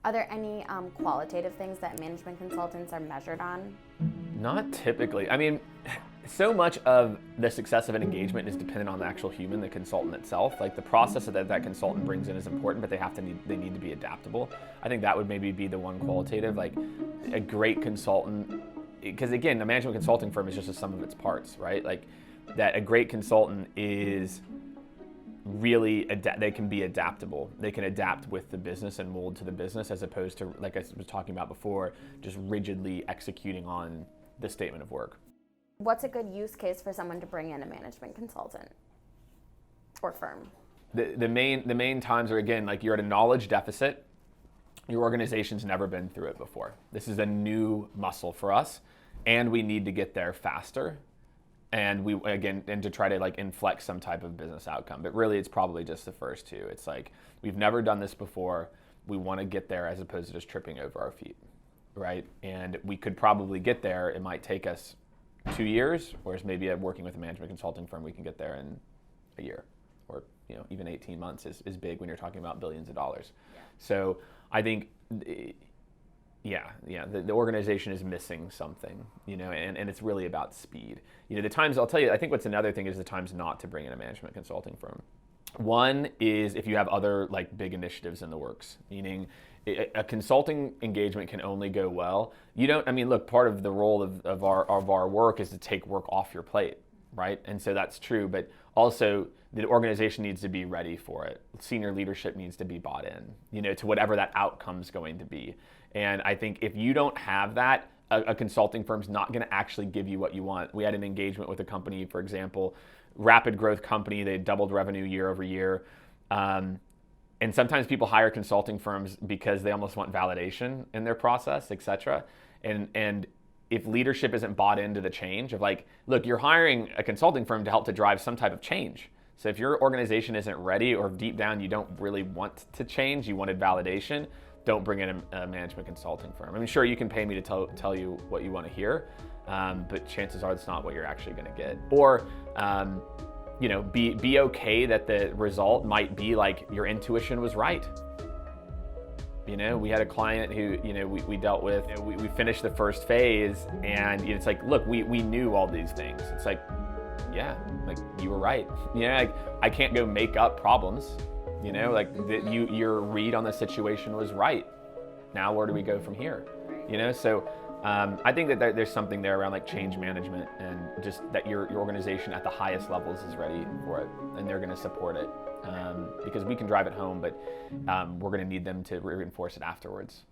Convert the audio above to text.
Are there any qualitative things that management consultants are measured on? Not typically. I mean, so much of the success of an engagement is dependent on the actual human, the consultant itself. Like the process that consultant brings in is important, but they need to be adaptable. I think that would maybe be the one qualitative. Like a great consultant, because again, a management consulting firm is just a sum of its parts, right? Like that a great consultant is really they can be adaptable. They can adapt with the business and mold to the business, as opposed to, like I was talking about before, just rigidly executing on the statement of work. What's a good use case for someone to bring in a management consultant or firm? The main times are, again, like you're at a knowledge deficit. Your organization's never been through it before. This is a new muscle for us, and we need to get there faster. And to try to like inflect some type of business outcome. But really, it's probably just the first two. It's like, we've never done this before. We want to get there, as opposed to just tripping over our feet, right? And we could probably get there. It might take us 2 years, whereas maybe working with a management consulting firm, we can get there in a year, or even 18 months is big when you're talking about billions of dollars. Yeah. So I think, the organization is missing something, and it's really about speed. The times, I'll tell you, I think what's another thing is the times not to bring in a management consulting firm. One is if you have other like big initiatives in the works, meaning a consulting engagement can only go well. Look, part of the role of our work is to take work off your plate, right? And so that's true, but also the organization needs to be ready for it. Senior leadership needs to be bought in, to whatever that outcome's going to be. And I think if you don't have that, a consulting firm's not going to actually give you what you want. We had an engagement with a company, for example, rapid growth company. They doubled revenue year over year. And sometimes people hire consulting firms because they almost want validation in their process, et cetera. And if leadership isn't bought into the change of like, look, you're hiring a consulting firm to help to drive some type of change. So if your organization isn't ready, or deep down you don't really want to change, you wanted validation, don't bring in a management consulting firm. I mean, sure, you can pay me to tell you what you want to hear, but chances are that's not what you're actually going to get. Or, be okay that the result might be like your intuition was right. We had a client who, we dealt with, we finished the first phase, and it's like, look, we knew all these things. It's like, yeah, like you were right. Like, I can't go make up problems. Your read on the situation was right. Now where do we go from here? So I think that there's something there around like change management, and just that your organization at the highest levels is ready for it, and they're going to support it, because we can drive it home, but we're going to need them to reinforce it afterwards.